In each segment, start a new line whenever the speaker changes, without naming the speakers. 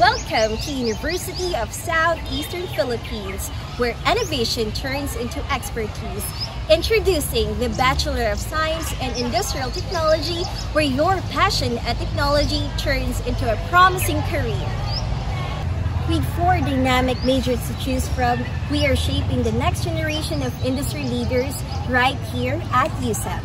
Welcome to University of Southeastern Philippines, where innovation turns into expertise. Introducing the Bachelor of Science and Industrial Technology, where your passion at technology turns into a promising career. With 4 dynamic majors to choose from, we are shaping the next generation of industry leaders right here at USEP.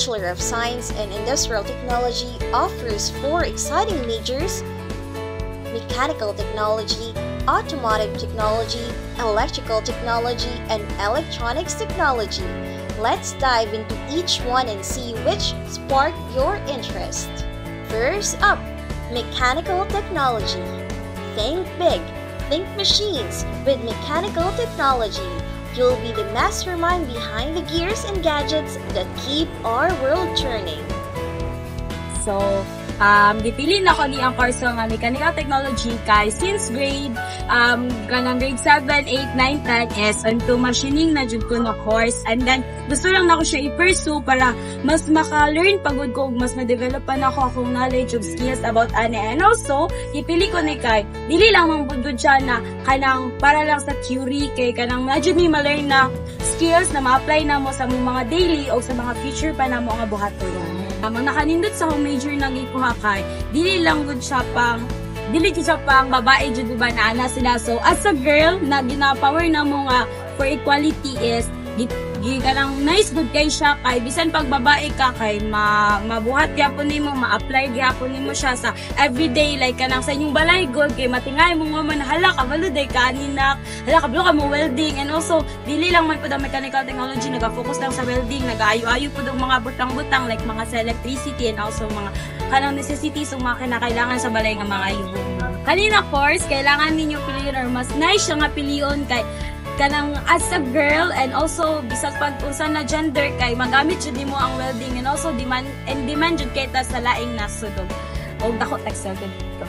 Bachelor of Science and Industrial Technology offers 4 exciting majors: Mechanical Technology, Automotive Technology, Electrical Technology, and Electronics Technology. Let's dive into each one and see which spark your interest. First up, Mechanical Technology. Think big, think machines with Mechanical Technology. You'll be the mastermind behind the gears and gadgets that keep our world turning.
So, dipili na ko ni ang course nga Mechanical Technology kay since grade kanang grade 7, 8, 9, 10 is into machining na jud ko na course, and then gusto lang nako siya i-pursue para mas maka-learn pagod ko, mas ma-develop pa na ako akong knowledge of skills about ane. And also ipili ko ni kay dili lang mang budgod siya na kanang para lang sa theory, kay kanang medyo ni ma-learn na skills na ma-apply na mo sa mga daily o sa mga future pa na mo nga buhaton. Ang nakanindot sa home major na gikuha kay dili lang gud siya pang babae jud ba na ana sila. So as a girl na gina-power na mo nga for equality is kanang nice good kay siya kay bisan pag babae ka kay mabuhat gyapon nimo, ma-apply gyapon nimo siya sa everyday, like kanang sa inyong balay god kay matingay mo nga man hala ka maluday ka aninak, hala ka blo ka mo welding. And also dili lang man pud ang Mechanical Technology naga-focus lang sa welding, nagaayo-ayo pud og mga butang-butang like mga sa electricity and also mga kanang necessities ug mga kinakailangan sa balay nga mga ibon. Kanina course kailangan ninyo piliin or mas nice siya nga pilion kay kanang as a girl, and also bisag pag usa na gender kay magamit jud nimo ang welding, and also demand jud kay ta sa laing nasudog og dako tagsagod dito.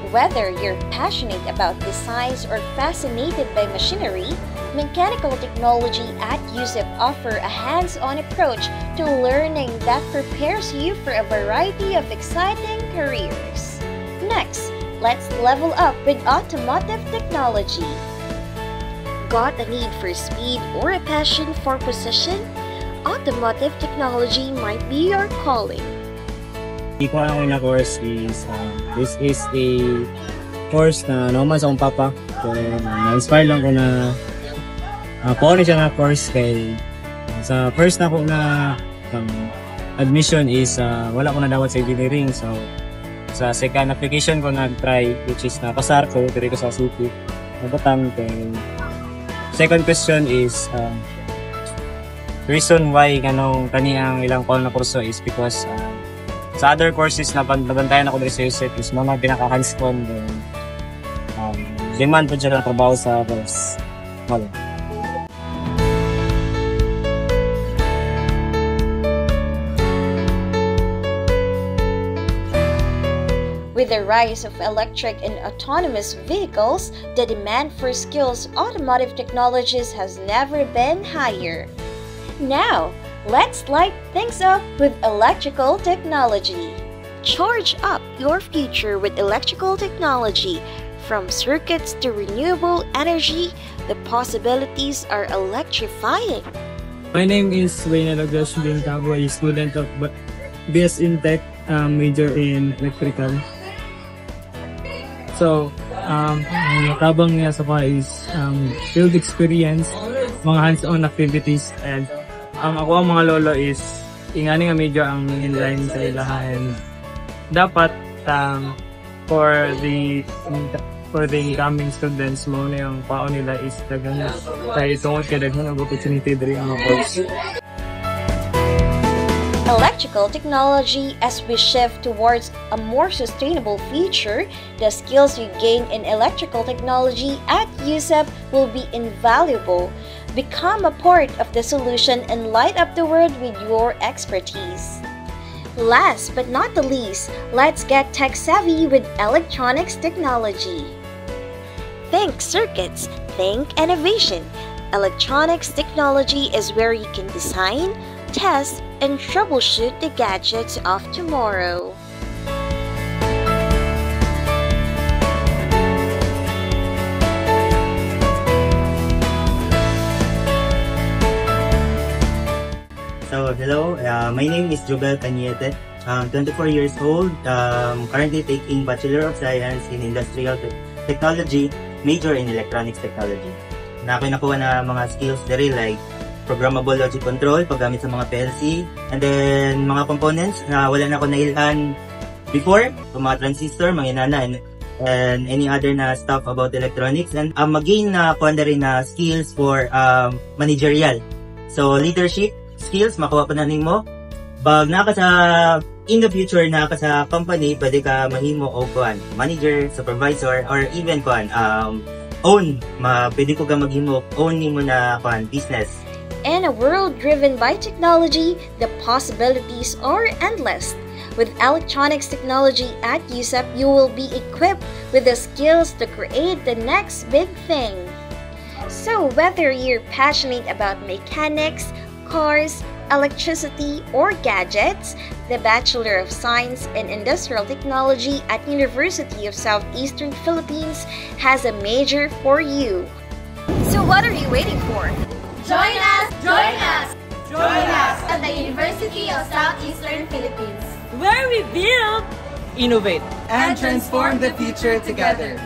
Whether you're passionate about designs or fascinated by machinery, Mechanical Technology at USEP offer a hands-on approach to learning that prepares you for a variety of exciting careers. Next, let's level up with Automotive Technology. Got a need for speed or a passion for precision? Automotive Technology might be your calling.
Iko ako na course is this is a course na naman sa akong papa. Kaya na-inspire lang ko na paunin siya na course kay sa first na ko na admission is wala ko na dawat sa engineering. So sa second application ko nag-try, which is napasar ko dito sa city. Nabatang kay second question is reason why kaniyang ilang call na kurso is because sa other courses na nabantayan ako dito sa USEP is mga pinaka-hands-on demand po dyan ang trabaho sa course. Wala.
With the rise of electric and autonomous vehicles, the demand for skills automotive technologies has never been higher. Now, let's light things up with electrical technology. Charge up your future with electrical technology. From circuits to renewable energy, the possibilities are electrifying.
My name is Wayne Alagos Bintabo, a student of BS in Tech, major in electrical. So, ang natabang niya sa mga is field experience, mga hands-on activities, and ako ang mga lolo is ingani nga medyo ang inline sa ilahan. Dapat for the incoming students mo na yung paon nila is dagang kaya tungod kay daghang opportunity diri ang course.
Electrical technology. As we shift towards a more sustainable future, the skills you gain in electrical technology at USEP will be invaluable. Become a part of the solution and light up the world with your expertise. Last but not the least, let's get tech-savvy with electronics technology. Think circuits, think innovation. Electronics technology is where you can design, test, and troubleshoot the gadgets of tomorrow.
So, hello, my name is Jubel Cañete. I'm 24 years old, currently taking Bachelor of Science in Industrial Technology, major in Electronics Technology. Na ako'y nakuha na mga skills dere like programmable logic control, paggamit sa mga PLC, and then mga components na wala na ako nailhan before, mga transistor, mga inana, and any other na stuff about electronics. And mag-gain na ako na rin na skills for managerial. So, leadership skills, makuha pa na mo. Bag naka sa, in the future, naka sa company, pwede ka mahimo o kuan, manager, supervisor, or even kuan, pwede ko ka maghimo, own mo na kuan, business.
In a world driven by technology, the possibilities are endless. With electronics technology at USEP, you will be equipped with the skills to create the next big thing. So whether you're passionate about mechanics, cars, electricity, or gadgets, the Bachelor of Science in Industrial Technology at University of Southeastern Philippines has a major for you. So what are you waiting for?
Join us! Join us! Join us at the University of Southeastern Philippines,
Where we build,
innovate, and transform the future together.